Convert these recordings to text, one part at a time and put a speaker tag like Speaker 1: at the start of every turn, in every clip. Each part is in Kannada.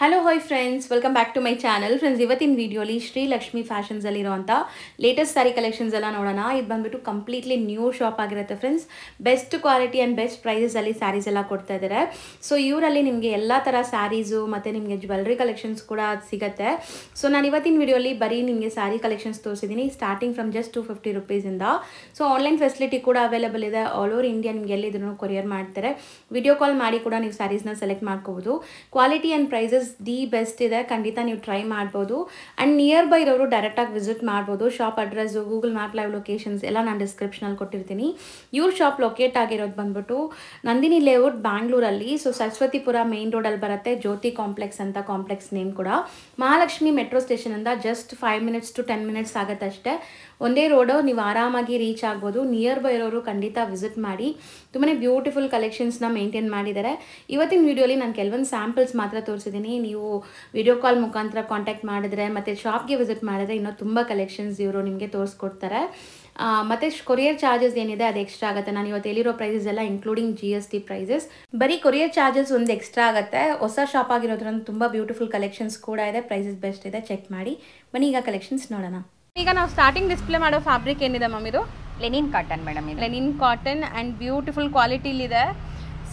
Speaker 1: Hello hi friends, welcome back to my channel. Friends, ಇವತ್ತಿನ ವಿಡಿಯೋಲಿ ಶ್ರೀ ಲಕ್ಷ್ಮಿ ಫ್ಯಾಷನ್ಸಲ್ಲಿ ಇರುವಂಥ ಲೇಟೆಸ್ಟ್ ಸ್ಯಾರಿ ಕಲೆಕ್ಷನ್ಸ್ ಎಲ್ಲ ನೋಡೋಣ. ಇದು ಬಂದುಬಿಟ್ಟು ಕಂಪ್ಲೀಟ್ಲಿ ನ್ಯೂ ಶಾಪ್ ಆಗಿರುತ್ತೆ friends. Best quality and best ಪ್ರೈಸಲ್ಲಿ ಸ್ಯಾರೀಸ್ ಎಲ್ಲ ಕೊಡ್ತಾ ಇದ್ದಾರೆ. ಸೊ ಇವರಲ್ಲಿ ನಿಮಗೆ ಎಲ್ಲ ಥರ ಸ್ಯಾರೀಸು ಮತ್ತು ನಿಮಗೆ ಜ್ಯುವೆಲ್ರಿ ಕಲೆಕ್ಷನ್ಸ್ ಕೂಡ ಸಿಗುತ್ತೆ. ಸೊ ನಾನು ಇವತ್ತಿನ ವಿಡಿಯೋಲಿ ಬರೀ ನಿಮಗೆ ಸ್ಯಾರಿ ಕಲೆಕ್ಷನ್ಸ್ ತೋರಿಸಿದ್ದೀನಿ, ಸ್ಟಾರ್ಟಿಂಗ್ ಫ್ರಮ್ ಜಸ್ಟ್ 250 rupees-ಇಂದ. ಸೊ ಆನ್ಲೈನ್ ಫೆಸಿಲಿಟಿ ಕೂಡ ಅವೈಲೇಬಲ್ ಇದೆ. ಆಲ್ ಓವರ್ ಇಂಡಿಯಾ ನಿಮಗೆ ಎಲ್ಲಿದ್ರೂ ಕೊರಿಯರ್ ಮಾಡ್ತಾರೆ. ವಿಡಿಯೋ ಕಾಲ್ ಮಾಡಿ ಕೂಡ ನೀವು ಸ್ಯಾರೀಸ್ನ ಸೆಲೆಕ್ಟ್ ಮಾಡ್ಕೋಬೋದು. Quality and prices the best ಇದೆ, ಖಂಡಿತ ನೀವು ಟ್ರೈ ಮಾಡ್ಬೋದು. ಆ್ಯಂಡ್ ನಿಯರ್ ಬೈ ಇರೋರು ಡೈರೆಕ್ಟಾಗಿ ವಿಸಿಟ್ ಮಾಡ್ಬೋದು. Shop address, Google map live locations ಎಲ್ಲ ನಾನು ಡಿಸ್ಕ್ರಿಪ್ಷನಲ್ಲಿ ಕೊಟ್ಟಿರ್ತೀನಿ. ಇವ್ರ ಶಾಪ್ ಲೊಕೇಟ್ ಆಗಿರೋದು ಬಂದ್ಬಿಟ್ಟು ನಂದಿನಿ ಲೇಔಟ್, ಬ್ಯಾಂಗ್ಳೂರಲ್ಲಿ. ಸೊ ಸರಸ್ವತಿಪುರ ಮೇನ್ ರೋಡಲ್ಲಿ ಬರುತ್ತೆ. ಜ್ಯೋತಿ ಕಾಂಪ್ಲೆಕ್ಸ್ ಅಂತ ಕಾಂಪ್ಲೆಕ್ಸ್ ನೇಮ್ ಕೂಡ. ಮಹಾಲಕ್ಷ್ಮಿ ಮೆಟ್ರೋ ಸ್ಟೇಷನಿಂದ ಜಸ್ಟ್ 5 minutes to 10 minutes ಆಗುತ್ತೆ ಅಷ್ಟೇ. ಒಂದೇ ರೋಡು, ನೀವು ಆರಾಮಾಗಿ ರೀಚ್ ಆಗ್ಬೋದು. ನಿಯರ್ ಬೈ ಇರೋರು ಖಂಡಿತ ವಿಸಿಟ್ ಮಾಡಿ. ತುಂಬಾ ಬ್ಯೂಟಿಫುಲ್ ಕಲೆಕ್ಷನ್ಸ್ನ ಮೇಂಟೈನ್ ಮಾಡಿದ್ದಾರೆ. ಇವತ್ತಿನ ವಿಡಿಯೋಲಿ ನಾನು ಕೆಲವೊಂದು ಸ್ಯಾಂಪಲ್ಸ್ ಮಾತ್ರ ತೋರಿಸಿದ್ದೀನಿ. ನೀವು ವಿಡಿಯೋ ಕಾಲ್ ಮುಖಾಂತರ ಕಾಂಟ್ಯಾಕ್ಟ್ ಮಾಡಿದ್ರೆ ಮತ್ತು ಶಾಪ್ಗೆ ವಿಸಿಟ್ ಮಾಡಿದ್ರೆ ಇನ್ನೂ ತುಂಬ ಕಲೆಕ್ಷನ್ಸ್ ಇವರು ನಿಮಗೆ ತೋರಿಸ್ಕೊಡ್ತಾರೆ. ಮತ್ತು ಕೊರಿಯರ್ ಚಾರ್ಜಸ್ ಏನಿದೆ ಅದು ಎಕ್ಸ್ಟ್ರಾ ಆಗುತ್ತೆ. ನಾನು ಇವತ್ತು ಹೇಳಿರೋ ಪ್ರೈಸಸ್ ಎಲ್ಲ ಇನ್ಕ್ಲೂಡಿಂಗ್ GST ಪ್ರೈಸಸ್. ಬರೀ ಕೊರಿಯರ್ ಚಾರ್ಜಸ್ ಒಂದು ಎಕ್ಸ್ಟ್ರಾ ಆಗುತ್ತೆ. ಹೊಸ ಶಾಪ್ ಆಗಿರೋದ್ರಿಂದ ತುಂಬ ಬ್ಯೂಟಿಫುಲ್ ಕಲೆಕ್ಷನ್ಸ್ ಕೂಡ ಇದೆ. ಪ್ರೈಸಸ್ ಬೆಸ್ಟ್ ಇದೆ, ಚೆಕ್ ಮಾಡಿ. ಬನ್ನಿ ಈಗ ಕಲೆಕ್ಷನ್ಸ್ ನೋಡೋಣ. ಈಗ ನಾವು ಸ್ಟಾರ್ಟಿಂಗ್ ಡಿಸ್ಪ್ಲೇ ಮಾಡೋ ಫ್ಯಾಬ್ರಿಕ್ ಏನಿದೆ ಮ್ಯಾಮ್? ಇದು
Speaker 2: linen cotton madam.
Speaker 1: Linen cotton and beautiful ಕ್ವಾಲಿಟಿಲಿದೆ.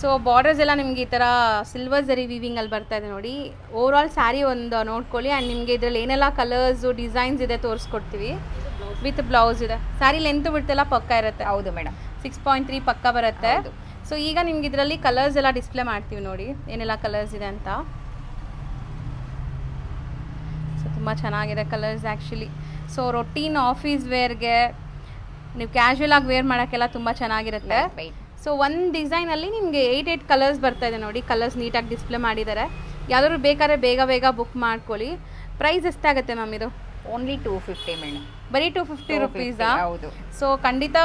Speaker 1: ಸೊ ಬಾರ್ಡರ್ಸ್ ಎಲ್ಲ ನಿಮಗೆ ಈ ಥರ ಸಿಲ್ವರ್ ಜರಿ ವೀವಿಂಗಲ್ಲಿ ಬರ್ತಾ ಇದೆ ನೋಡಿ. ಓವರ್ ಆಲ್ ಸ್ಯಾರಿ ಒಂದು ನೋಡ್ಕೊಳ್ಳಿ. ಆ್ಯಂಡ್ ನಿಮಗೆ ಇದರಲ್ಲಿ ಏನೆಲ್ಲ ಕಲರ್ಸು ಡಿಸೈನ್ಸ್ ಇದೆ ತೋರಿಸ್ಕೊಡ್ತೀವಿ. ವಿತ್ ಬ್ಲೌಸ್ ಇದೆ. ಸ್ಯಾರಿ ಲೆಂತ್ ಬಿಡ್ತೆಲ್ಲ ಪಕ್ಕ ಇರುತ್ತೆ.
Speaker 2: ಹೌದು ಮೇಡಮ್,
Speaker 1: 6.3 ಪಕ್ಕ ಬರುತ್ತೆ. ಸೊ ಈಗ ನಿಮ್ಗೆ ಇದರಲ್ಲಿ ಕಲರ್ಸ್ ಎಲ್ಲ ಡಿಸ್ಪ್ಲೇ ಮಾಡ್ತೀವಿ ನೋಡಿ, ಏನೆಲ್ಲ ಕಲರ್ಸ್ ಇದೆ ಅಂತ. ಸೊ ತುಂಬ ಚೆನ್ನಾಗಿದೆ colours actually. So routine office ವೇರ್ಗೆ, ನೀವು ಕ್ಯಾಶುವಲ್ ಆಗಿ ವೇರ್ ಮಾಡೋಕ್ಕೆಲ್ಲ ತುಂಬ ಚೆನ್ನಾಗಿರುತ್ತೆ. ಸೊ ಒಂದು ಡಿಸೈನಲ್ಲಿ ನಿಮಗೆ 8 ಕಲರ್ಸ್ ಬರ್ತಾ ಇದೆ ನೋಡಿ. ಕಲರ್ಸ್ ನೀಟಾಗಿ ಡಿಸ್ಪ್ಲೇ ಮಾಡಿದ್ದಾರೆ. ಯಾವ್ದಾದ್ರು ಬೇಕಾದ್ರೆ ಬೇಗ ಬುಕ್ ಮಾಡ್ಕೊಳ್ಳಿ. ಪ್ರೈಸ್ ಎಷ್ಟಾಗುತ್ತೆ ಮ್ಯಾಮ್ ಇದು?
Speaker 2: Only 250 madam.
Speaker 1: ಬರೀ 250 rupees-ಆ?
Speaker 2: ಹೌದು.
Speaker 1: ಸೊ ಖಂಡಿತ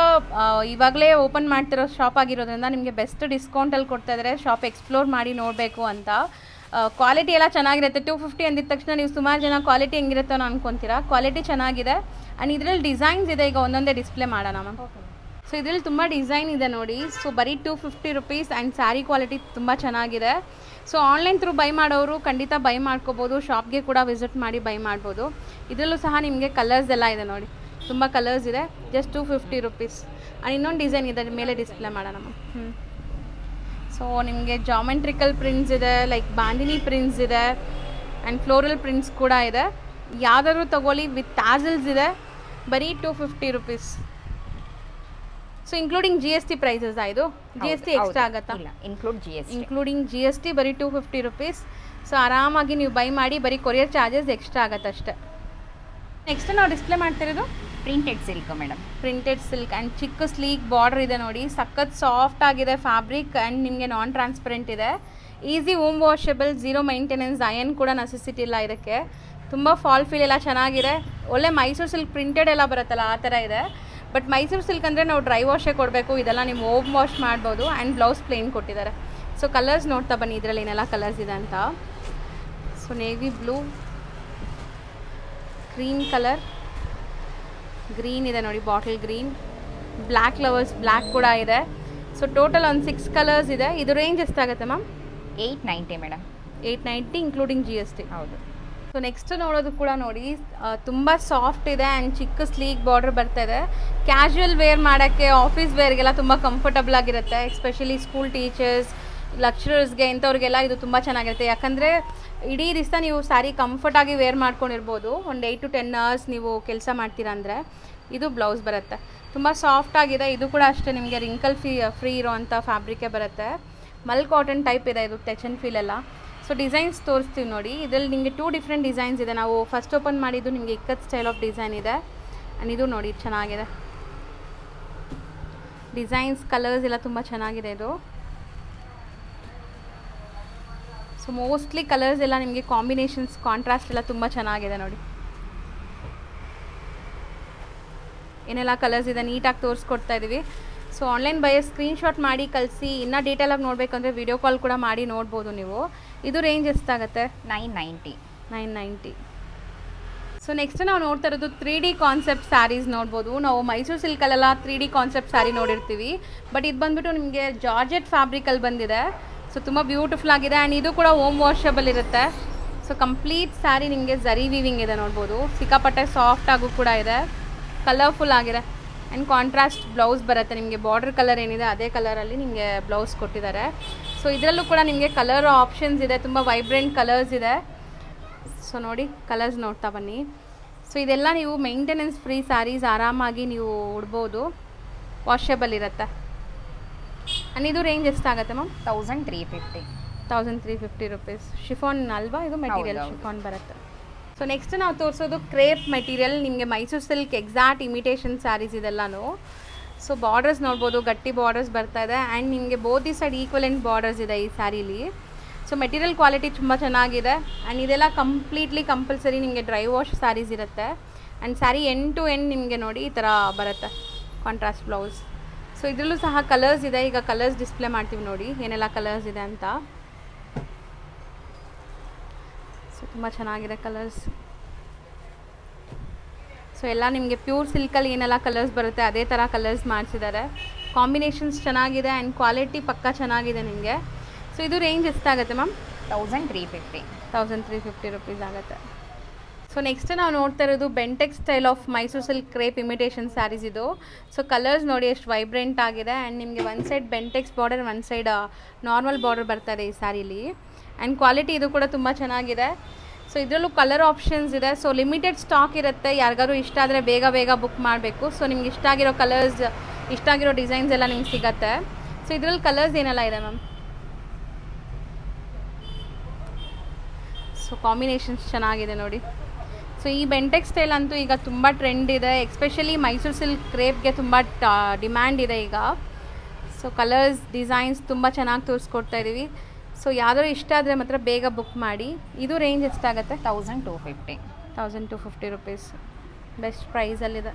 Speaker 1: ಇವಾಗಲೇ ಓಪನ್ ಮಾಡ್ತಿರೋ ಶಾಪ್ ಆಗಿರೋದ್ರಿಂದ ನಿಮಗೆ ಬೆಸ್ಟ್ ಡಿಸ್ಕೌಂಟಲ್ಲಿ ಕೊಡ್ತಾ ಇದ್ದಾರೆ. ಶಾಪ್ ಎಕ್ಸ್ಪ್ಲೋರ್ ಮಾಡಿ ನೋಡಬೇಕು ಅಂತ. ಕ್ವಾಲಿಟಿ ಎಲ್ಲ ಚೆನ್ನಾಗಿರುತ್ತೆ. 250 ಅಂದಿದ ತಕ್ಷಣ ನೀವು ಸುಮಾರು ಜನ ಕ್ವಾಲಿಟಿ ಹೆಂಗಿರುತ್ತೋ ಅನ್ಕೊತೀರಾ. ಕ್ವಾಲಿಟಿ ಚೆನ್ನಾಗಿದೆ. ಆ್ಯಂಡ್ ಇದರಲ್ಲಿ ಡಿಸೈನ್ಸ್ ಇದೆ. ಈಗ ಒಂದೊಂದೇ ಡಿಸ್ಪ್ಲೇ ಮಾಡೋಣ ಮ್ಯಾಮ್. ಸೊ ಇದರಲ್ಲಿ ತುಂಬ ಡಿಸೈನ್ ಇದೆ ನೋಡಿ. ಸೊ ಬರೀ 250 rupees ಆ್ಯಂಡ್ ಸ್ಯಾರಿ ಕ್ವಾಲಿಟಿ ತುಂಬ ಚೆನ್ನಾಗಿದೆ. ಸೊ ಆನ್ಲೈನ್ ಥ್ರೂ ಬೈ ಮಾಡೋರು ಖಂಡಿತ ಬೈ ಮಾಡ್ಕೋಬೋದು. ಶಾಪ್ಗೆ ಕೂಡ ವಿಸಿಟ್ ಮಾಡಿ ಬೈ ಮಾಡ್ಬೋದು. ಇದರಲ್ಲೂ ಸಹ ನಿಮಗೆ ಕಲರ್ಸ್ ಎಲ್ಲ ಇದೆ ನೋಡಿ. ತುಂಬ ಕಲರ್ಸ್ ಇದೆ. Just 250 rupees. ಆ್ಯಂಡ್ ಇನ್ನೊಂದು ಡಿಸೈನ್ ಇದೆ, ಮೇಲೆ ಡಿಸ್ಪ್ಲೇ ಮಾಡೋಣ ಮ್ಯಾಮ್. ಸೊ ನಿಮಗೆ ಜಾಮೆಟ್ರಿಕಲ್ ಪ್ರಿಂಟ್ಸ್ ಇದೆ, ಲೈಕ್ ಬಾಂದಿನಿ ಪ್ರಿಂಟ್ಸ್ ಇದೆ ಆ್ಯಂಡ್ ಫ್ಲೋರಲ್ ಪ್ರಿಂಟ್ಸ್ ಕೂಡ ಇದೆ. ಯಾವುದಾದ್ರು ತೊಗೊಳ್ಳಿ. ವಿತ್ ಟ್ಯಾಸಲ್ಸ್ ಇದೆ. ಬರೀ 250 rupees. So including GST prices ಇದು? GST ಎಕ್ಸ್ಟ್ರಾ ಆಗುತ್ತಾ? ಇನ್ಕ್ಲೂಡಿಂಗ್ GST ಬರೀ 250 rupees. ಸೊ ಆರಾಮಾಗಿ ನೀವು ಬೈ ಮಾಡಿ. ಬರೀ ಕೊರಿಯರ್ ಚಾರ್ಜಸ್ ಎಕ್ಸ್ಟ್ರಾ ಆಗುತ್ತೆ ಅಷ್ಟೇ. ನೆಕ್ಸ್ಟ್ ನಾವು ಡಿಸ್ಪ್ಲೇ ಮಾಡ್ತಿರೋದು
Speaker 2: printed silk madam.
Speaker 1: Printed silk and ಚಿಕ್ಕ ಸ್ಲೀಕ್ ಬಾರ್ಡರ್ ಇದೆ ನೋಡಿ. ಸಖತ್ ಸಾಫ್ಟ್ ಆಗಿದೆ ಫ್ಯಾಬ್ರಿಕ್ ಆ್ಯಂಡ್ ನಿಮಗೆ ನಾನ್ ಟ್ರಾನ್ಸ್ಪರೆಂಟ್ ಇದೆ. Easy home washable, 0 maintenance, iron ಕೂಡ ನೆಸೆಸಿಟಿ ಇಲ್ಲ ಇದಕ್ಕೆ. ತುಂಬ ಫಾಲ್ ಫೀಲ್ ಎಲ್ಲ ಚೆನ್ನಾಗಿದೆ. ಒಳ್ಳೆ ಮೈಸೂರು ಸಿಲ್ಕ್ ಪ್ರಿಂಟೆಡ್ ಎಲ್ಲ ಬರುತ್ತಲ್ಲ ಆ ಥರ ಇದೆ. ಬಟ್ ಮೈಸೂರು ಸಿಲ್ಕ್ ಅಂದರೆ ನಾವು ಡ್ರೈ ವಾಶೇ ಕೊಡಬೇಕು. ಇದೆಲ್ಲ ನೀವು ಹೋಮ್ ವಾಶ್ ಮಾಡ್ಬೋದು. ಆ್ಯಂಡ್ ಬ್ಲೌಸ್ ಪ್ಲೇನ್ ಕೊಟ್ಟಿದ್ದಾರೆ. ಸೊ ಕಲರ್ಸ್ ನೋಡ್ತಾ ಬನ್ನಿ ಇದರಲ್ಲಿ ಏನೆಲ್ಲ ಕಲರ್ಸ್ ಇದೆ ಅಂತ. So navy blue, cream colour, green ಇದೆ ನೋಡಿ, bottle green, black lovers black ಕೂಡ ಇದೆ. ಸೊ ಟೋಟಲ್ ಒಂದು 6 ಕಲರ್ಸ್ ಇದೆ. ಇದು ರೇಂಜ್ ಎಷ್ಟಾಗುತ್ತೆ ಮ್ಯಾಮ್?
Speaker 2: 890 ಮೇಡಮ್.
Speaker 1: 890 including GST.
Speaker 2: ಹೌದು.
Speaker 1: ಸೊ ನೆಕ್ಸ್ಟ್ ನೋಡೋದು ಕೂಡ ನೋಡಿ, ತುಂಬ ಸಾಫ್ಟ್ ಇದೆ ಆ್ಯಂಡ್ ಚಿಕ್ಕ ಸ್ಲೀಕ್ ಬಾರ್ಡರ್ ಬರ್ತಾ ಇದೆ. ಕ್ಯಾಶುವಲ್ ವೇರ್ ಮಾಡೋಕ್ಕೆ, ಆಫೀಸ್ ವೇರ್ಗೆಲ್ಲ ತುಂಬ ಕಂಫರ್ಟಬಲ್ ಆಗಿರುತ್ತೆ. ಎಸ್ಪೆಷಲಿ ಸ್ಕೂಲ್ ಟೀಚರ್ಸ್, ಲೆಕ್ಚರರ್ಸ್ಗೆ, ಇಂಥವ್ರಿಗೆಲ್ಲ ಇದು ತುಂಬ ಚೆನ್ನಾಗಿರುತ್ತೆ. ಯಾಕಂದರೆ ಇಡೀ ದಿವಸ ನೀವು ಸ್ಯಾರಿ ಕಂಫರ್ಟಾಗಿ ವೇರ್ ಮಾಡ್ಕೊಂಡಿರ್ಬೋದು. ಒಂದು 8 to 10 hours ನೀವು ಕೆಲಸ ಮಾಡ್ತೀರಾ ಅಂದರೆ. ಇದು ಬ್ಲೌಸ್ ಬರುತ್ತೆ. ತುಂಬ ಸಾಫ್ಟ್ ಆಗಿದೆ. ಇದು ಕೂಡ ಅಷ್ಟೇ ನಿಮಗೆ ರಿಂಕಲ್ ಫ್ರೀ ಇರೋವಂಥ ಫ್ಯಾಬ್ರಿಕೇ ಬರುತ್ತೆ. ಮಲ್ ಕಾಟನ್ ಟೈಪ್ ಇದೆ ಇದು, ಟಚ್ ಆ್ಯಂಡ್ ಫೀಲ್ ಎಲ್ಲ. ಸೊ ಡಿಸೈನ್ಸ್ ತೋರಿಸ್ತೀವಿ ನೋಡಿ. ಇದರಲ್ಲಿ ನಿಮಗೆ 2 different ಡಿಸೈನ್ಸ್ ಇದೆ. ನಾವು ಫಸ್ಟ್ ಓಪನ್ ಮಾಡಿದ್ದು ನಿಮಗೆ ಇಕ್ಕತ್ ಸ್ಟೈಲ್ ಆಫ್ ಡಿಸೈನ್ ಇದೆ. ಆ್ಯಂಡ್ ಇದು ನೋಡಿ ಚೆನ್ನಾಗಿದೆ. ಡಿಸೈನ್ಸ್, ಕಲರ್ಸ್ ಎಲ್ಲ ತುಂಬ ಚೆನ್ನಾಗಿದೆ ಇದು. ಸೊ ಮೋಸ್ಟ್ಲಿ ಕಲರ್ಸ್ ಎಲ್ಲ ನಿಮಗೆ ಕಾಂಬಿನೇಷನ್ಸ್, ಕಾಂಟ್ರಾಸ್ಟ್ ಎಲ್ಲ ತುಂಬ ಚೆನ್ನಾಗಿದೆ ನೋಡಿ. ಏನೆಲ್ಲ ಕಲರ್ಸ್ ಇದೆ ನೀಟಾಗಿ ತೋರಿಸ್ಕೊಡ್ತಾ ಇದ್ದೀವಿ. ಸೊ ಆನ್ಲೈನ್ ಬೈ ಸ್ಕ್ರೀನ್ಶಾಟ್ ಮಾಡಿ ಕಳಿಸಿ. ಇನ್ನೂ ಡೀಟೇಲಾಗಿ ನೋಡಬೇಕಂದ್ರೆ ವಿಡಿಯೋ ಕಾಲ್ ಕೂಡ ಮಾಡಿ ನೋಡ್ಬೋದು ನೀವು. ಇದು ರೇಂಜ್ ಎಷ್ಟಾಗುತ್ತೆ? 990. ಸೊ ನೆಕ್ಸ್ಟ್ ನಾವು ನೋಡ್ತಾ ಇರೋದು 3D ಕಾನ್ಸೆಪ್ಟ್ ಸ್ಯಾರೀಸ್ ನೋಡ್ಬೋದು. ನಾವು ಮೈಸೂರು ಸಿಲ್ಕಲ್ಲೆಲ್ಲ 3D ಕಾನ್ಸೆಪ್ಟ್ ಸ್ಯಾರಿ ನೋಡಿರ್ತೀವಿ. ಬಟ್ ಇದು ಬಂದುಬಿಟ್ಟು ನಿಮಗೆ ಜಾರ್ಜೆಟ್ ಫ್ಯಾಬ್ರಿಕಲ್ಲಿ ಬಂದಿದೆ. ಸೊ ತುಂಬ ಬ್ಯೂಟಿಫುಲ್ ಆಗಿದೆ. ಆ್ಯಂಡ್ ಇದು ಕೂಡ ಹೋಮ್ ವಾಷಬಲ್ ಇರುತ್ತೆ. ಸೊ ಕಂಪ್ಲೀಟ್ ಸ್ಯಾರಿ ನಿಮಗೆ ಝರಿ ವೀವಿಂಗ್ ಇದೆ ನೋಡ್ಬೋದು. ಸಿಕ್ಕಾಪಟ್ಟೆ ಸಾಫ್ಟ್ ಆಗು ಕೂಡ ಇದೆ, ಕಲರ್ಫುಲ್ ಆಗಿದೆ. ಆ್ಯಂಡ್ ಕಾಂಟ್ರಾಸ್ಟ್ ಬ್ಲೌಸ್ ಬರುತ್ತೆ ನಿಮಗೆ. ಬಾರ್ಡರ್ ಕಲರ್ ಏನಿದೆ ಅದೇ ಕಲರಲ್ಲಿ ನಿಮಗೆ ಬ್ಲೌಸ್ ಕೊಟ್ಟಿದ್ದಾರೆ. ಸೊ ಇದರಲ್ಲೂ ಕೂಡ ನಿಮಗೆ ಕಲರ್ ಆಪ್ಷನ್ಸ್ ಇದೆ, ತುಂಬ ವೈಬ್ರೆಂಟ್ ಕಲರ್ಸ್ ಇದೆ. ಸೊ ನೋಡಿ ಕಲರ್ಸ್ ನೋಡ್ತಾ ಬನ್ನಿ. ಸೊ ಇದೆಲ್ಲ ನೀವು ಮೇಂಟೆನೆನ್ಸ್ ಫ್ರೀ ಸ್ಯಾರೀಸ್, ಆರಾಮಾಗಿ ನೀವು ಉಡ್ಬೋದು, ವಾಷೇಬಲ್ ಇರುತ್ತೆ. ಆ್ಯಂಡ್ ಇದು ರೇಂಜ್ ಎಷ್ಟಾಗುತ್ತೆ ಮ್ಯಾಮ್? 1350 ರುಪೀಸ್. ಶಿಫಾನ್ ಅಲ್ವಾ ಇದು ಮೆಟೀರಿಯಲ್? ಶಿಫಾನ್ ಬರುತ್ತೆ. ಸೊ ನೆಕ್ಸ್ಟ್ ನಾವು ತೋರಿಸೋದು ಕ್ರೇಪ್ ಮೆಟೀರಿಯಲ್, ನಿಮಗೆ Mysuru silk exact imitation saris ಇದೆಲ್ಲನೂ. ಸೊ ಬಾರ್ಡರ್ಸ್ ನೋಡ್ಬೋದು, ಗಟ್ಟಿ ಬಾರ್ಡರ್ಸ್ ಬರ್ತಾ ಇದೆ. ಆ್ಯಂಡ್ ನಿಮಗೆ ಬೋತ್ ಈ ಸೈಡ್ ಈಕ್ವಲೆಂಟ್ ಬಾರ್ಡರ್ಸ್ ಇದೆ ಈ ಸ್ಯಾರೀಲಿ. ಸೊ ಮೆಟೀರಿಯಲ್ ಕ್ವಾಲಿಟಿ ತುಂಬ ಚೆನ್ನಾಗಿದೆ. ಆ್ಯಂಡ್ ಇದೆಲ್ಲ ಕಂಪ್ಲೀಟ್ಲಿ ಕಂಪಲ್ಸರಿ ನಿಮಗೆ ಡ್ರೈ ವಾಶ್ ಸ್ಯಾರೀಸ್ ಇರುತ್ತೆ. And saree end to end ನಿಮಗೆ ನೋಡಿ ಈ ಥರ ಬರುತ್ತೆ ಕಾಂಟ್ರಾಸ್ಟ್ ಬ್ಲೌಸ್. ಸೊ ಇದರಲ್ಲೂ ಸಹ ಕಲರ್ಸ್ ಇದೆ. ಈಗ ಕಲರ್ಸ್ ಡಿಸ್ಪ್ಲೇ ಮಾಡ್ತೀವಿ ನೋಡಿ ಏನೆಲ್ಲ ಕಲರ್ಸ್ ಇದೆ ಅಂತ. ಸೊ ತುಂಬ ಚೆನ್ನಾಗಿದೆ ಕಲರ್ಸ್. ಸೊ ಎಲ್ಲ ನಿಮಗೆ ಪ್ಯೂರ್ ಸಿಲ್ಕಲ್ಲಿ ಏನೆಲ್ಲ ಕಲರ್ಸ್ ಬರುತ್ತೆ ಅದೇ ಥರ ಕಲರ್ಸ್ ಮಾಡಿಸಿದ್ದಾರೆ. ಕಾಂಬಿನೇಷನ್ಸ್ ಚೆನ್ನಾಗಿದೆ ಆ್ಯಂಡ್ ಕ್ವಾಲಿಟಿ ಪಕ್ಕ ಚೆನ್ನಾಗಿದೆ ನಿಮಗೆ. ಸೊ ಇದು ರೇಂಜ್ ಎಷ್ಟಾಗುತ್ತೆ ಮ್ಯಾಮ್? 1350 ರುಪೀಸ್ ಆಗುತ್ತೆ. ಸೊ ನೆಕ್ಸ್ಟ್ ನಾವು ನೋಡ್ತಾ ಇರೋದು Bentex style of Mysuru silk crepe imitation sarees ಇದು. ಸೊ ಕಲರ್ಸ್ ನೋಡಿ ಎಷ್ಟು ವೈಬ್ರೆಂಟ್ ಆಗಿದೆ. ಆ್ಯಂಡ್ ನಿಮಗೆ one side Bentex border, one side normal border ಬರ್ತಾರೆ ಈ ಸ್ಯಾರೀಲಿ. ಆ್ಯಂಡ್ ಕ್ವಾಲಿಟಿ ಇದು ಕೂಡ ತುಂಬ ಚೆನ್ನಾಗಿದೆ. ಸೊ ಇದರಲ್ಲೂ ಕಲರ್ ಆಪ್ಷನ್ಸ್ ಇದೆ. ಸೊ ಲಿಮಿಟೆಡ್ ಸ್ಟಾಕ್ ಇರುತ್ತೆ, ಯಾರಿಗಾದ್ರು ಇಷ್ಟ ಆದರೆ ಬೇಗ ಬೇಗ ಬುಕ್ ಮಾಡಬೇಕು. ಸೊ ನಿಮ್ಗೆ ಇಷ್ಟ ಆಗಿರೋ ಕಲರ್ಸ್, ಇಷ್ಟ ಆಗಿರೋ ಡಿಸೈನ್ಸ್ ಎಲ್ಲ ನಿಮ್ಗೆ ಸಿಗುತ್ತೆ. ಸೊ ಇದರಲ್ಲಿ ಕಲರ್ಸ್ ಏನೆಲ್ಲ ಇದೆ ಮ್ಯಾಮ್? ಸೊ ಕಾಂಬಿನೇಷನ್ಸ್ ಚೆನ್ನಾಗಿದೆ ನೋಡಿ. ಸೊ ಈ ಬೆಂಟೆಕ್ಸ್ ಸ್ಟೈಲ್ ಅಂತೂ ಈಗ ತುಂಬ ಟ್ರೆಂಡ್ ಇದೆ, ಎಸ್ಪೆಷಲಿ ಮೈಸೂರು ಸಿಲ್ಕ್ ಕ್ರೇಪ್ಗೆ ತುಂಬ ಡಿಮ್ಯಾಂಡ್ ಇದೆ ಈಗ. ಸೊ ಕಲರ್ಸ್, ಡಿಸೈನ್ಸ್ ತುಂಬ ಚೆನ್ನಾಗಿ ತೋರಿಸ್ಕೊಡ್ತಾ ಇದ್ದೀವಿ. ಸೊ ಯಾವ್ದಾದ್ರು ಇಷ್ಟ ಆದರೆ ಮಾತ್ರ ಬೇಗ ಬುಕ್ ಮಾಡಿ. ಇದು ರೇಂಜ್ ಎಷ್ಟಾಗುತ್ತೆ? 1250 ರುಪೀಸ್. ಬೆಸ್ಟ್ ಪ್ರೈಸಲ್ಲಿದೆ.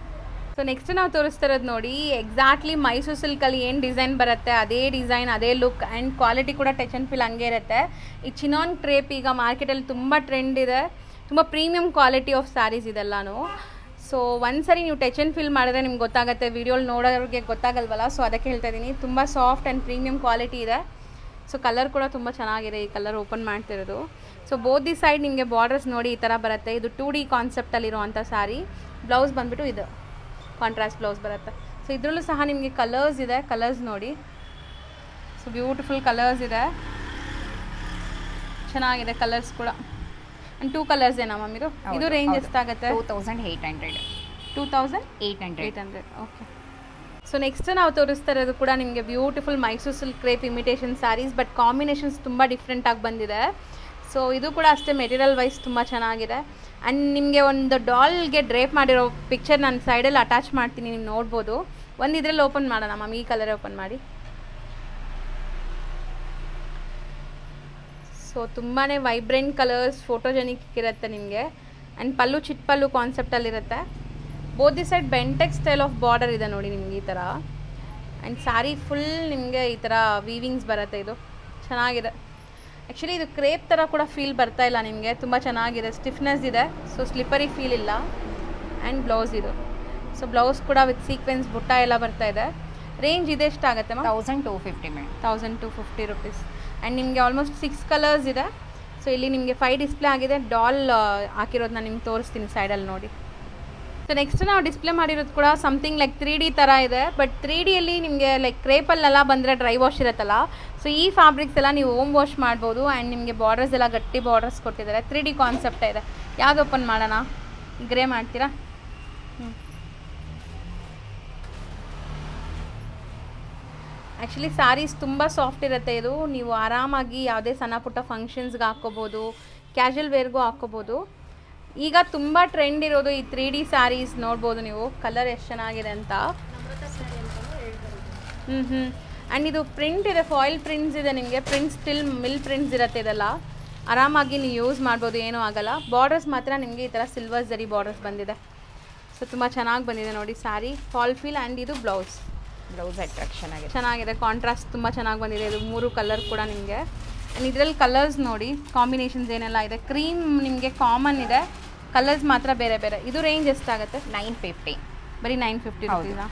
Speaker 1: ಸೊ ನೆಕ್ಸ್ಟ್ ನಾವು ತೋರಿಸ್ತಾ ಇರೋದು ನೋಡಿ, ಎಕ್ಸಾಕ್ಟ್ಲಿ ಮೈಸೂರು ಸಿಲ್ಕಲ್ಲಿ ಏನು ಡಿಸೈನ್ ಬರುತ್ತೆ ಅದೇ ಡಿಸೈನ್, ಅದೇ ಲುಕ್ ಆ್ಯಂಡ್ ಕ್ವಾಲಿಟಿ ಕೂಡ ಟಚ್ ಆ್ಯಂಡ್ ಫೀಲ್ ಹಂಗೆ ಇರುತ್ತೆ. ಈ ಚಿನಾನ್ ಕ್ರೇಪ್ ಈಗ ಮಾರ್ಕೆಟಲ್ಲಿ ತುಂಬ ಟ್ರೆಂಡ್ ಇದೆ, ತುಂಬ ಪ್ರೀಮಿಯಮ್ ಕ್ವಾಲಿಟಿ ಆಫ್ ಸ್ಯಾರೀಸ್ ಇದೆಲ್ಲನೂ. ಸೊ ಒಂದ್ಸರಿ ನೀವು ಟಚ್ ಆ್ಯಂಡ್ ಫೀಲ್ ಮಾಡಿದ್ರೆ ನಿಮ್ಗೆ ಗೊತ್ತಾಗುತ್ತೆ, ವೀಡಿಯೋಲಿ ನೋಡೋರಿಗೆ ಗೊತ್ತಾಗಲ್ವಲ್ಲ. ಸೊ ಅದಕ್ಕೆ ಹೇಳ್ತಾ ಇದ್ದೀನಿ, ತುಂಬ ಸಾಫ್ಟ್ ಆ್ಯಂಡ್ ಪ್ರೀಮಿಯಮ್ ಕ್ವಾಲಿಟಿ ಇದೆ. ಸೊ ಕಲರ್ ಕೂಡ ತುಂಬ ಚೆನ್ನಾಗಿದೆ. ಈ ಕಲರ್ ಓಪನ್ ಮಾಡ್ತಿರೋದು. ಸೊ ಬೋತ್ ದಿ ಸೈಡ್ ನಿಮಗೆ ಬಾರ್ಡರ್ಸ್ ನೋಡಿ ಈ ಥರ ಬರುತ್ತೆ. ಇದು 2D ಕಾನ್ಸೆಪ್ಟಲ್ಲಿರುವಂಥ ಸ್ಯಾರಿ. ಬ್ಲೌಸ್ ಬಂದುಬಿಟ್ಟು ಇದು ಕಾಂಟ್ರಾಸ್ಟ್ ಬ್ಲೌಸ್ ಬರುತ್ತೆ. ಸೊ ಇದರಲ್ಲೂ ಸಹ ನಿಮಗೆ ಕಲರ್ಸ್ ಇದೆ. ಕಲರ್ಸ್ ನೋಡಿ, ಸೊ ಬ್ಯೂಟಿಫುಲ್ ಕಲರ್ಸ್ ಇದೆ, ಚೆನ್ನಾಗಿದೆ ಕಲರ್ಸ್ ಕೂಡ. ಆ್ಯಂಡ್ 2 ಕಲರ್ಸ್ ಏನಾ ಮ್ಯಾಮ್ ಇದು? ಇದು ರೇಂಜ್ ಎಷ್ಟಾಗುತ್ತೆ? 2800. ಓಕೆ. ಸೊ ನೆಕ್ಸ್ಟ್ ನಾವು ತೋರಿಸ್ತಾ ಇರೋದು ಕೂಡ ನಿಮಗೆ beautiful Mysuru silk crepe imitation sarees, but combinations ತುಂಬ ಡಿಫ್ರೆಂಟಾಗಿ ಬಂದಿದೆ. ಸೊ ಇದು ಕೂಡ ಅಷ್ಟೇ ಮೆಟೀರಿಯಲ್ ವೈಸ್ ತುಂಬ ಚೆನ್ನಾಗಿದೆ. ಆ್ಯಂಡ್ ನಿಮಗೆ ಒಂದು ಡಾಲ್ಗೆ ಡ್ರೇಪ್ ಮಾಡಿರೋ ಪಿಕ್ಚರ್ ನಾನು ಸೈಡಲ್ಲಿ ಅಟ್ಯಾಚ್ ಮಾಡ್ತೀನಿ, ನೀವು ನೋಡ್ಬೋದು. ಒಂದು ಇದರಲ್ಲಿ ಓಪನ್ ಮಾಡೋಣ ಮ್ಯಾಮ್, ಈ ಕಲರೇ ಓಪನ್ ಮಾಡಿ. ಸೊ ತುಂಬಾ ವೈಬ್ರೆಂಟ್ ಕಲರ್ಸ್, ಫೋಟೋಜೆನಿಕ್ ಇರುತ್ತೆ ನಿಮಗೆ. ಆ್ಯಂಡ್ ಪಲ್ಲು ಚಿಟ್ ಪಲ್ಲು ಕಾನ್ಸೆಪ್ಟಲ್ಲಿರುತ್ತೆ. Both the side Bentex style of border ಇದೆ ನೋಡಿ ನಿಮಗೆ ಈ ಥರ. ಆ್ಯಂಡ್ ಸ್ಯಾರಿ ಫುಲ್ ನಿಮಗೆ ಈ ಥರ ವೀವಿಂಗ್ಸ್ ಬರುತ್ತೆ. ಇದು ಚೆನ್ನಾಗಿದೆ. ಆ್ಯಕ್ಚುಲಿ ಇದು ಕ್ರೇಪ್ ಥರ ಕೂಡ ಫೀಲ್ ಬರ್ತಾ ಇಲ್ಲ ನಿಮಗೆ, ತುಂಬ ಚೆನ್ನಾಗಿದೆ. ಸ್ಟಿಫ್ನೆಸ್ ಇದೆ, ಸೊ ಸ್ಲಿಪ್ಪರಿ ಫೀಲ್ ಇಲ್ಲ. ಆ್ಯಂಡ್ ಬ್ಲೌಸ್ ಇದು. ಸೊ ಬ್ಲೌಸ್ ಕೂಡ ವಿತ್ ಸೀಕ್ವೆನ್ಸ್ ಬುಟ್ಟ ಎಲ್ಲ ಬರ್ತಾ ಇದೆ. ರೇಂಜ್ ಇದೆ ಎಷ್ಟಾಗುತ್ತೆ ಮ್ಯಾಮ್? 1250 ರುಪೀಸ್. ಆ್ಯಂಡ್ ನಿಮಗೆ ಆಲ್ಮೋಸ್ಟ್ 6 ಕಲರ್ಸ್ ಇದೆ. ಸೊ ಇಲ್ಲಿ ನಿಮಗೆ 5 ಡಿಸ್ಪ್ಲೇ ಆಗಿದೆ. ಡಾಲ್ ಹಾಕಿರೋದು ನಾನು ನಿಮ್ಗೆ ತೋರಿಸ್ತೀನಿ ಸೈಡಲ್ಲಿ ನೋಡಿ. ಸೊ ನೆಕ್ಸ್ಟ್ ನಾವು ಡಿಸ್ಪ್ಲೇ ಮಾಡಿರೋದು ಕೂಡ ಸಮಥಿಂಗ್ ಲೈಕ್ 3D ಥರ ಇದೆ. ಬಟ್ 3Dಯಲ್ಲಿ ನಿಮಗೆ ಲೈಕ್ ಕ್ರೇಪಲ್ಲೆಲ್ಲ ಬಂದರೆ ಡ್ರೈ ವಾಶ್ ಇರುತ್ತಲ್ಲ, ಸೊ ಈ ಫ್ಯಾಬ್ರಿಕ್ಸ್ ಎಲ್ಲ ನೀವು ಹೋಮ್ ವಾಶ್ ಮಾಡ್ಬೋದು. ಆ್ಯಂಡ್ ನಿಮಗೆ ಬಾರ್ಡರ್ಸ್ ಎಲ್ಲ ಗಟ್ಟಿ ಬಾರ್ಡರ್ಸ್ ಕೊಟ್ಟಿದ್ದಾರೆ. 3D ಕಾನ್ಸೆಪ್ಟ್ ಇದೆ. ಯಾವ್ದು ಓಪನ್ ಮಾಡೋಣ? ಗ್ರೇ ಮಾಡ್ತೀರಾ? ಆ್ಯಕ್ಚುಲಿ ಸ್ಯಾರೀಸ್ ತುಂಬ ಸಾಫ್ಟ್ ಇರುತ್ತೆ. ಇದು ನೀವು ಆರಾಮಾಗಿ ಯಾವುದೇ ಸಣ್ಣ ಪುಟ್ಟ ಫಂಕ್ಷನ್ಸ್ಗೆ ಹಾಕ್ಕೋಬೋದು, ಕ್ಯಾಶುವಲ್ ವೇರ್ಗೂ ಹಾಕ್ಕೋಬೋದು. ಈಗ ತುಂಬ ಟ್ರೆಂಡ್ ಇರೋದು ಈ 3D ಸ್ಯಾರೀಸ್. ನೋಡ್ಬೋದು ನೀವು ಕಲರ್ ಎಷ್ಟು ಚೆನ್ನಾಗಿದೆ ಅಂತ. ಆ್ಯಂಡ್ ಇದು ಪ್ರಿಂಟ್ ಇದೆ, ಫಾಯಿಲ್ ಪ್ರಿಂಟ್ಸ್ ಇದೆ ನಿಮಗೆ. ಪ್ರಿಂಟ್ಸ್ ಸ್ಟಿಲ್ ಮಿಲ್ ಪ್ರಿಂಟ್ಸ್ ಇರುತ್ತೆ. ಇದೆಲ್ಲ ಆರಾಮಾಗಿ ನೀವು ಯೂಸ್ ಮಾಡ್ಬೋದು, ಏನೂ ಆಗೋಲ್ಲ. ಬಾರ್ಡರ್ಸ್ ಮಾತ್ರ ನಿಮಗೆ ಈ ಥರ ಸಿಲ್ವರ್ ಜರಿ ಬಾರ್ಡರ್ಸ್ ಬಂದಿದೆ. ಸೊ ತುಂಬ ಚೆನ್ನಾಗಿ ಬಂದಿದೆ ನೋಡಿ ಸ್ಯಾರಿ, ಫಾಲ್ ಫೀಲ್. ಆ್ಯಂಡ್ ಇದು ಬ್ಲೌಸ್ ಅಟ್ರಾಕ್ಷನ್ ಆಗಿದೆ, ಚೆನ್ನಾಗಿದೆ. ಕಾಂಟ್ರಾಸ್ಟ್ ತುಂಬ ಚೆನ್ನಾಗಿ ಬಂದಿದೆ. ಇದು 3 ಕಲರ್ ಕೂಡ ನಿಮಗೆ. ಆ್ಯಂಡ್ ಇದರಲ್ಲಿ ಕಲರ್ಸ್ ನೋಡಿ, ಕಾಂಬಿನೇಷನ್ಸ್ ಏನೆಲ್ಲ ಇದೆ. ಕ್ರೀಮ್ ನಿಮಗೆ ಕಾಮನ್ ಇದೆ, ಕಲರ್ಸ್ ಮಾತ್ರ ಬೇರೆ ಬೇರೆ. ಇದು ರೇಂಜ್ ಎಷ್ಟಾಗುತ್ತೆ?
Speaker 2: 950.
Speaker 1: ಬರೀ 950 ರುಪೀಸಾ?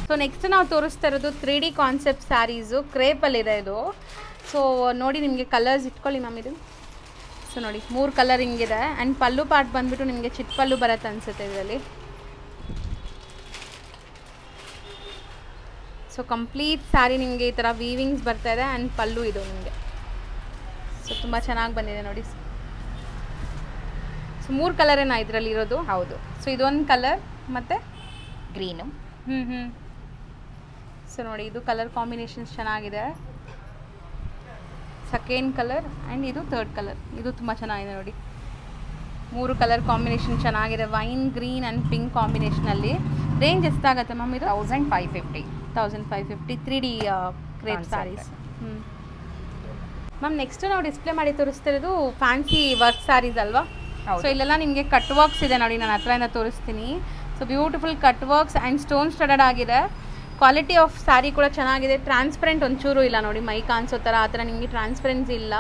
Speaker 1: ಸೊ ನೆಕ್ಸ್ಟ್ ನಾವು ತೋರಿಸ್ತಾ ಇರೋದು 3D ಕಾನ್ಸೆಪ್ಟ್ ಸ್ಯಾರೀಸು, ಕ್ರೇಪಲ್ಲಿದೆ ಇದು. ಸೊ ನೋಡಿ ನಿಮಗೆ ಕಲರ್ಸ್ ಇಟ್ಕೊಳ್ಳಿ ಮ್ಯಾಮ್. ಇದು ಸೊ ನೋಡಿ 3 ಕಲರ್ ಹಿಂಗಿದೆ. ಆ್ಯಂಡ್ ಪಲ್ಲು ಪಾರ್ಟ್ ಬಂದುಬಿಟ್ಟು ನಿಮಗೆ ಚಿಕ್ಕ ಪಲ್ಲು ಬರುತ್ತೆ ಅನಿಸುತ್ತೆ ಇದರಲ್ಲಿ. ಸೊ ಕಂಪ್ಲೀಟ್ ಸ್ಯಾರಿ ನಿಮಗೆ ಈ ಥರ ವೀವಿಂಗ್ಸ್ ಬರ್ತಾ ಇದೆ. ಆ್ಯಂಡ್ ಪಲ್ಲು ಇದು ನಿಮಗೆ. ಸೊ ತುಂಬ ಚೆನ್ನಾಗಿ ಬಂದಿದೆ ನೋಡಿ. ಸೊ 3 ಕಲರೇನಾ ಇದರಲ್ಲಿ ಇರೋದು?
Speaker 2: ಹೌದು.
Speaker 1: ಸೊ ಇದೊಂದು ಕಲರ್ ಮತ್ತು
Speaker 2: ಗ್ರೀನು.
Speaker 1: ಸೊ ನೋಡಿ ಇದು ಕಲರ್ ಕಾಂಬಿನೇಷನ್ಸ್ ಚೆನ್ನಾಗಿದೆ. ಸೆಕೆಂಡ್ ಕಲರ್ ಆ್ಯಂಡ್ ಇದು ಥರ್ಡ್ ಕಲರ್. ಇದು ತುಂಬ ಚೆನ್ನಾಗಿದೆ ನೋಡಿ. 3 ಕಲರ್ ಕಾಂಬಿನೇಷನ್ ಚೆನ್ನಾಗಿದೆ. ವೈನ್ ಗ್ರೀನ್ ಆ್ಯಂಡ್ ಪಿಂಕ್ ಕಾಂಬಿನೇಷನಲ್ಲಿ. ರೇಂಜ್ ಎಷ್ಟಾಗುತ್ತೆ ಮ್ಯಾಮ್ ಇದು?
Speaker 2: 1550.
Speaker 1: 1550 3D crepe saris. Ma'am next ನಾವು ಡಿಸ್ಪ್ಲೇ ಮಾಡಿ ತೋರಿಸ್ತಿರೋದು ಫ್ಯಾನ್ಸಿ ವರ್ಕ್ ಸ್ಯಾರೀಸ್ ಅಲ್ವಾ? ಸೊ ಇಲ್ಲೆಲ್ಲ ನಿಮಗೆ ಕಟ್ ವರ್ಕ್ಸ್ ಇದೆ ನೋಡಿ. ನಾನು ಹತ್ರದಿಂದ ತೋರಿಸ್ತೀನಿ. So beautiful cut works and stone studded ಆಗಿದೆ. ಕ್ವಾಲಿಟಿ ಆಫ್ ಸ್ಯಾರಿ ಕೂಡ ಚೆನ್ನಾಗಿದೆ. ಟ್ರಾನ್ಸ್ಪರೆಂಟ್ ಒಂಚೂರು ಇಲ್ಲ ನೋಡಿ, ಮೈ ಕಾಣಿಸೋ ಥರ ಆ ಥರ ನಿಮಗೆ ಟ್ರಾನ್ಸ್ಪರೆನ್ಸಿ ಇಲ್ಲ.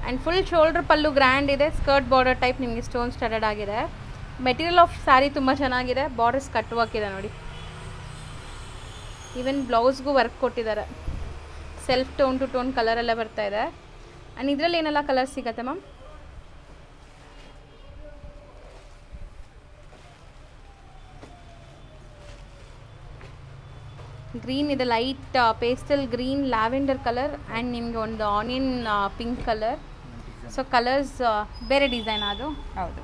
Speaker 1: And full shoulder pallu grand ಇದೆ. ಸ್ಕರ್ಟ್ ಬಾರ್ಡರ್ ಟೈಪ್ ನಿಮಗೆ ಸ್ಟೋನ್ ಸ್ಟಡಡ್ ಆಗಿದೆ. ಮೆಟೀರಿಯಲ್ ಆಫ್ ಸ್ಯಾರಿ ತುಂಬ ಚೆನ್ನಾಗಿದೆ. ಬಾರ್ಡರ್ಸ್ ಕಟ್ ವರ್ಕ್ ಇದೆ ನೋಡಿ. ಈವನ್ ಬ್ಲೌಸ್ಗೂ ವರ್ಕ್ ಕೊಟ್ಟಿದ್ದಾರೆ. ಸೆಲ್ಫ್ ಟೋನ್ ಟು ಟೋನ್ ಕಲರೆಲ್ಲ ಬರ್ತಾ ಇದೆ. ಆ್ಯಂಡ್ ಇದರಲ್ಲಿ ಏನೆಲ್ಲ ಕಲರ್ಸ್ ಸಿಗುತ್ತೆ ಮ್ಯಾಮ್? ಗ್ರೀನ್ ಇದೆ, light pastel green, lavender colour and ನಿಮಗೆ ಒಂದು onion pink colour. So colours ಬೇರೆ ಡಿಸೈನ್ ಅದು?
Speaker 2: ಹೌದು.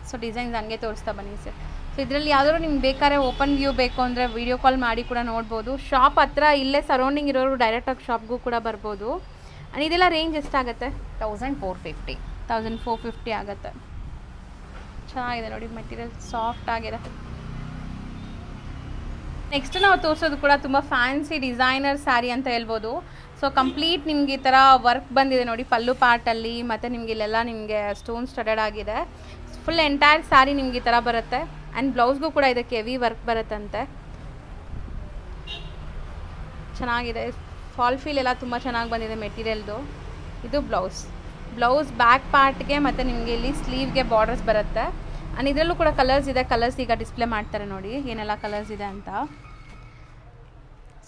Speaker 1: ಸೊ ಡಿಸೈನ್ಸ್ ಹಂಗೆ ತೋರಿಸ್ತಾ ಬನ್ನಿ ಸರ್. ಸೊ ಇದರಲ್ಲಿ ಯಾವ್ದಾದ್ರು ನಿಮ್ಗೆ ಬೇಕಾದ್ರೆ ಓಪನ್ ವ್ಯೂ ಬೇಕು ಅಂದರೆ ವಿಡಿಯೋ ಕಾಲ್ ಮಾಡಿ ಕೂಡ ನೋಡ್ಬೋದು. ಶಾಪ್ ಹತ್ರ ಇಲ್ಲೇ ಸರೌಂಡಿಂಗ್ ಇರೋರು ಡೈರೆಕ್ಟಾಗಿ ಶಾಪ್ಗೂ ಕೂಡ ಬರ್ಬೋದು. ಆ್ಯಂಡ್ ಇದೆಲ್ಲ ರೇಂಜ್ ಎಷ್ಟಾಗುತ್ತೆ?
Speaker 2: 1450.
Speaker 1: 1450 ಆಗುತ್ತೆ. ಚೆನ್ನಾಗಿದೆ ನೋಡಿ, ಮೆಟೀರಿಯಲ್ ಸಾಫ್ಟ್ ಆಗಿದೆ. ನೆಕ್ಸ್ಟ್ ನಾವು ತೋರಿಸೋದು ಕೂಡ ತುಂಬ ಫ್ಯಾನ್ಸಿ ಡಿಸೈನರ್ ಸ್ಯಾರಿ ಅಂತ ಹೇಳ್ಬೋದು. ಸೊ ಕಂಪ್ಲೀಟ್ ನಿಮ್ಗೆ ಈ ಥರ ವರ್ಕ್ ಬಂದಿದೆ ನೋಡಿ ಪಲ್ಲು ಪಾರ್ಟಲ್ಲಿ. ಮತ್ತು ನಿಮ್ಗೆ ಇಲ್ಲೆಲ್ಲ ನಿಮಗೆ ಸ್ಟೋನ್ ಸ್ಟಡಡ್ ಆಗಿದೆ. ಫುಲ್ ಎಂಟೈರ್ ಸ್ಯಾರಿ ನಿಮ್ಗೆ ಈ ಥರ ಬರುತ್ತೆ. ಆ್ಯಂಡ್ ಬ್ಲೌಸ್ಗೂ ಕೂಡ ಇದಕ್ಕೆ ಹೆವಿ ವರ್ಕ್ ಬರುತ್ತಂತೆ. ಚೆನ್ನಾಗಿದೆ. ಫಾಲ್ ಫೀಲ್ ಎಲ್ಲ ತುಂಬ ಚೆನ್ನಾಗಿ ಬಂದಿದೆ ಮೆಟೀರಿಯಲ್ದು. ಇದು ಬ್ಲೌಸ್ ಬ್ಯಾಕ್ ಪಾರ್ಟ್ಗೆ ಮತ್ತು ನಿಮಗೆ ಇಲ್ಲಿ ಸ್ಲೀವ್ಗೆ ಬಾರ್ಡರ್ಸ್ ಬರುತ್ತೆ. ಆ್ಯಂಡ್ ಇದರಲ್ಲೂ ಕೂಡ ಕಲರ್ಸ್ ಇದೆ. ಕಲರ್ಸ್ ಈಗ ಡಿಸ್ಪ್ಲೇ ಮಾಡ್ತಾರೆ ನೋಡಿ ಏನೆಲ್ಲ ಕಲರ್ಸ್ ಇದೆ ಅಂತ.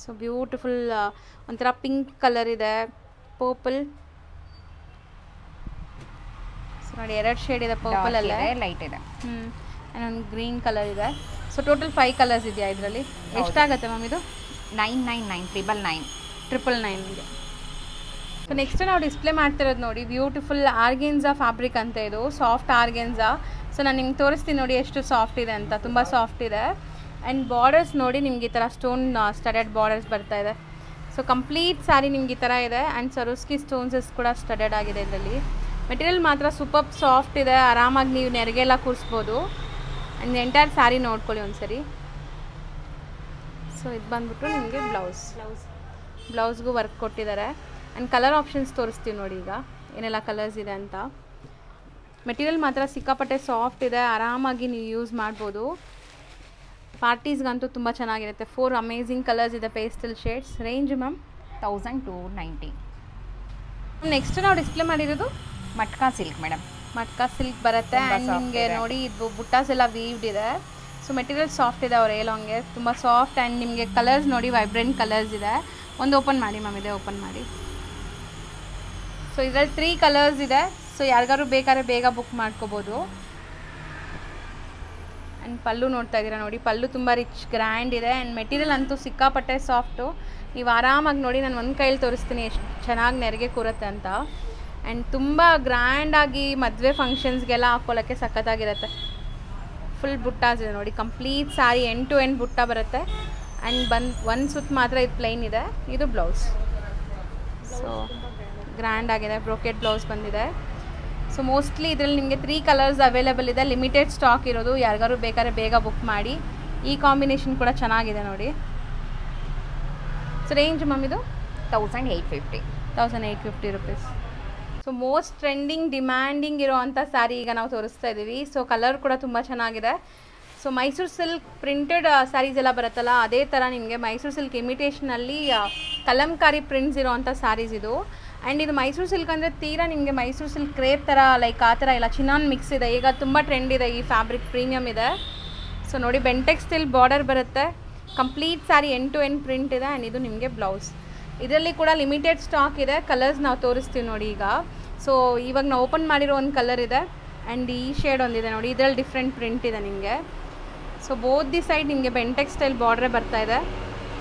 Speaker 1: ಸೊ ಬ್ಯೂಟಿಫುಲ್ ಒಂಥರ ಪಿಂಕ್ ಕಲರ್ ಇದೆ, ಪರ್ಪಲ್. ಸೊ ನೋಡಿ 2 ಶೇಡ್ ಇದೆ ಪರ್ಪಲಲ್ಲೇ,
Speaker 2: ಲೈಟ್ ಇದೆ.
Speaker 1: ಆ್ಯಂಡ್ ಒಂದು ಗ್ರೀನ್ ಕಲರ್ ಇದೆ. ಸೊ ಟೋಟಲ್ 5 ಕಲರ್ಸ್ ಇದೆಯಾ ಇದರಲ್ಲಿ? ಎಷ್ಟಾಗುತ್ತೆ ಮ್ಯಾಮ್ ಇದು?
Speaker 2: 999
Speaker 1: 999 ಸೊ ನೆಕ್ಸ್ಟ್ ನಾವು ಡಿಸ್ಪ್ಲೇ ಮಾಡ್ತಿರೋದು ನೋಡಿ ಬ್ಯೂಟಿಫುಲ್ ಆರ್ಗೆನ್ಸಾ ಫ್ಯಾಬ್ರಿಕ್ ಅಂತ. ಇದು ಸಾಫ್ಟ್ ಆರ್ಗೆನ್ಸಾ. ಸೊ ನಾನು ನಿಮ್ಗೆ ತೋರಿಸ್ತೀನಿ ನೋಡಿ ಎಷ್ಟು ಸಾಫ್ಟ್ ಇದೆ ಅಂತ. ತುಂಬ ಸಾಫ್ಟ್ ಇದೆ. ಆ್ಯಂಡ್ ಬಾರ್ಡರ್ಸ್ ನೋಡಿ ನಿಮ್ಗೆ ಈ ಥರ ಸ್ಟೋನ್ ಸ್ಟಡೆಡ್ ಬಾರ್ಡರ್ಸ್ ಬರ್ತಾ ಇದೆ. ಸೊ ಕಂಪ್ಲೀಟ್ ಸ್ಯಾರಿ ನಿಮ್ಗೆ ಈ ಥರ ಇದೆ. ಆ್ಯಂಡ್ ಸರೋಸ್ಕಿ ಸ್ಟೋನ್ಸಸ್ ಕೂಡ ಸ್ಟಡೆಡ್ ಆಗಿದೆ ಇದರಲ್ಲಿ. ಮೆಟೀರಿಯಲ್ ಮಾತ್ರ ಸೂಪರ್ ಸಾಫ್ಟ್ ಇದೆ. ಆರಾಮಾಗಿ ನೀವು ನೆರಿಗೆಲ್ಲ ಕೂರಿಸ್ಬೋದು. ಆ್ಯಂಡ್ ಎಂಟೈರ್ ಸ್ಯಾರಿ ನೋಡ್ಕೊಳ್ಳಿ ಒಂದ್ಸರಿ. ಸೊ ಇದು ಬಂದ್ಬಿಟ್ಟು ನಿಮಗೆ ಬ್ಲೌಸ್ಗೂ ವರ್ಕ್ ಕೊಟ್ಟಿದ್ದಾರೆ. ಆ್ಯಂಡ್ ಕಲರ್ ಆಪ್ಷನ್ಸ್ ತೋರಿಸ್ತೀವಿ ನೋಡಿ ಈಗ ಏನೆಲ್ಲ ಕಲರ್ಸ್ ಇದೆ ಅಂತ. ಮೆಟೀರಿಯಲ್ ಮಾತ್ರ ಸಿಕ್ಕಾಪಟ್ಟೆ ಸಾಫ್ಟ್ ಇದೆ. ಆರಾಮಾಗಿ ನೀವು ಯೂಸ್ ಮಾಡ್ಬೋದು. ಪಾರ್ಟೀಸ್ಗಂತೂ ತುಂಬ ಚೆನ್ನಾಗಿರುತ್ತೆ. 4 ಅಮೇಝಿಂಗ್ ಕಲರ್ಸ್ ಇದೆ, pastel shades. Range ma'am?
Speaker 2: 1290.
Speaker 1: Next ನಾವು ಡಿಸ್ಪ್ಲೇ ಮಾಡಿರೋದು
Speaker 2: ಮಟ್ಕಾ ಸಿಲ್ಕ್ ಮೇಡಮ್.
Speaker 1: ಮಟ್ಕಾ ಸಿಲ್ಕ್ ಬರುತ್ತೆ. ಆ್ಯಂಡ್ ನಿಮಗೆ ನೋಡಿ ಇದು ಬುಟ್ಟಾಸ್ ಎಲ್ಲ ವೀವ್ಡ್ ಇದೆ. ಸೊ ಮೆಟೀರಿಯಲ್ ಸಾಫ್ಟ್ ಇದೆ ಅವ್ರು ಹೇಳೋಂಗೆ, ತುಂಬ ಸಾಫ್ಟ್. ಆ್ಯಂಡ್ ನಿಮಗೆ ಕಲರ್ಸ್ ನೋಡಿ ವೈಬ್ರೆಂಟ್ ಕಲರ್ಸ್ ಇದೆ. ಒಂದು ಓಪನ್ ಮಾಡಿ ಮ್ಯಾಮ್, ಇದೆ ಓಪನ್ ಮಾಡಿ. ಸೊ ಇದರಲ್ಲಿ 3 ಕಲರ್ಸ್ ಇದೆ. ಸೊ ಯಾರಿಗಾರು ಬೇಕಾದ್ರೆ ಬೇಗ ಬುಕ್ ಮಾಡ್ಕೋಬೋದು. ಆ್ಯಂಡ್ ಪಲ್ಲು ನೋಡ್ತಾ ಇದ್ದೀರಾ ನೋಡಿ, ಪಲ್ಲು ತುಂಬ ರಿಚ್ ಗ್ರ್ಯಾಂಡ್ ಇದೆ. ಆ್ಯಂಡ್ ಮೆಟೀರಿಯಲ್ ಅಂತೂ ಸಿಕ್ಕಾಪಟ್ಟೆ ಸಾಫ್ಟು. ನೀವು ಆರಾಮಾಗಿ ನೋಡಿ, ನಾನು ಒಂದು ಕೈಯಲ್ಲಿ ತೋರಿಸ್ತೀನಿ ಎಷ್ಟು ಚೆನ್ನಾಗಿ ನೆರಿಗೆ ಕೂರುತ್ತೆ ಅಂತ. ಆ್ಯಂಡ್ ತುಂಬ ಗ್ರ್ಯಾಂಡಾಗಿ ಮದುವೆ ಫಂಕ್ಷನ್ಸ್ಗೆಲ್ಲ ಹಾಕ್ಕೊಳ್ಳೋಕ್ಕೆ ಸಖತ್ತಾಗಿರುತ್ತೆ. ಫುಲ್ ಬುಟ್ಟಾಸ್ ಇದೆ ನೋಡಿ. Complete saree end to end butta ಬರುತ್ತೆ. ಆ್ಯಂಡ್ ಒಂದು ಸುತ್ತು ಮಾತ್ರ ಇದು ಪ್ಲೈನ್ ಇದೆ. ಇದು ಬ್ಲೌಸ್. ಸೊ ಗ್ರ್ಯಾಂಡ್ ಆಗಿದೆ. ಬ್ರೋಕೆಟ್ ಬ್ಲೌಸ್ ಬಂದಿದೆ. ಸೊ ಮೋಸ್ಟ್ಲಿ ಇದರಲ್ಲಿ ನಿಮಗೆ 3 ಕಲರ್ಸ್ ಅವೈಲೇಬಲ್ ಇದೆ. ಲಿಮಿಟೆಡ್ ಸ್ಟಾಕ್ ಇರೋದು. ಯಾರಿಗಾರು ಬೇಕಾದ್ರೆ ಬೇಗ ಬುಕ್ ಮಾಡಿ. ಈ ಕಾಂಬಿನೇಷನ್ ಕೂಡ ಚೆನ್ನಾಗಿದೆ ನೋಡಿ. ಸೊ ರೇಂಜ್ ಮ್ಯಾಮ್ ಇದು?
Speaker 2: 1850
Speaker 1: rupees. So most trending demanding ಇರೋವಂಥ ಸ್ಯಾರಿ ಈಗ ನಾವು ತೋರಿಸ್ತಾ ಇದ್ದೀವಿ. ಸೊ ಕಲರ್ ಕೂಡ ತುಂಬ ಚೆನ್ನಾಗಿದೆ. So Mysuru silk printed sarees ಎಲ್ಲ ಬರುತ್ತಲ್ಲ, ಅದೇ ಥರ ನಿಮಗೆ ಮೈಸೂರು ಸಿಲ್ಕ್ ಇಮಿಟೇಷನಲ್ಲಿ ಕಲಂಕಾರಿ ಪ್ರಿಂಟ್ಸ್ ಇರೋವಂಥ ಸ್ಯಾರೀಸ್ ಇದು. ಆ್ಯಂಡ್ ಇದು ಮೈಸೂರು ಸಿಲ್ಕ್ ಅಂದರೆ ತೀರಾ ನಿಮಗೆ ಮೈಸೂರು ಸಿಲ್ಕ್ ಕ್ರೇಪ್ ಥರ ಲೈಕ್ ಆ ಥರ ಇಲ್ಲ, ಚಿನಾನ್ ಮಿಕ್ಸ್ ಇದೆ. ಈಗ ತುಂಬ ಟ್ರೆಂಡ್ ಇದೆ ಈ ಫ್ಯಾಬ್ರಿಕ್, ಪ್ರೀಮಿಯಮ್ ಇದೆ. ಸೊ ನೋಡಿ ಬೆಂಟೆಕ್ಸ್ ಸ್ಟಿಲ್ ಬಾರ್ಡರ್ ಬರುತ್ತೆ. Complete saree end to end print ಇದೆ. ಆ್ಯಂಡ್ ಇದು ನಿಮಗೆ ಬ್ಲೌಸ್. ಇದರಲ್ಲಿ ಕೂಡ ಲಿಮಿಟೆಡ್ ಸ್ಟಾಕ್ ಇದೆ. ಕಲರ್ಸ್ ನಾವು ತೋರಿಸ್ತೀವಿ ನೋಡಿ ಈಗ. ಸೊ ಇವಾಗ ನಾವು ಓಪನ್ ಮಾಡಿರೋ ಒಂದು ಕಲರ್ ಇದೆ ಆ್ಯಂಡ್ ಈ ಶೇಡ್ ಒಂದಿದೆ ನೋಡಿ, ಇದರಲ್ಲಿ ಡಿಫ್ರೆಂಟ್ ಪ್ರಿಂಟ್ ಇದೆ ನಿಮಗೆ. ಸೊ ಬೋತ್ ದಿ ಸೈಡ್ ನಿಮಗೆ ಬೆಂಟೆಕ್ಸ್ ಸ್ಟೈಲ್ ಬಾರ್ಡ್ರೇ ಬರ್ತಾ ಇದೆ.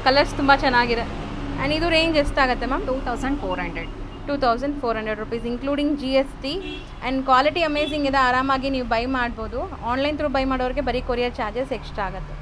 Speaker 1: ಕಲರ್ಸ್ ತುಂಬ ಚೆನ್ನಾಗಿದೆ. ಆ್ಯಂಡ್ ಇದು ರೇಂಜ್ ಎಷ್ಟಾಗುತ್ತೆ ma'am?
Speaker 2: 2400.
Speaker 1: 2400 rupees including GST. And quality amazing ಇದೆ, ಆರಾಮಾಗಿ ನೀವು ಬೈ ಮಾಡ್ಬೋದು. ಆನ್ಲೈನ್ ಥ್ರೂ ಬೈ ಮಾಡೋರಿಗೆ ಬರೀ ಕೊರಿಯರ್ ಚಾರ್ಜಸ್ ಎಕ್ಸ್ಟ್ರಾ ಆಗುತ್ತೆ.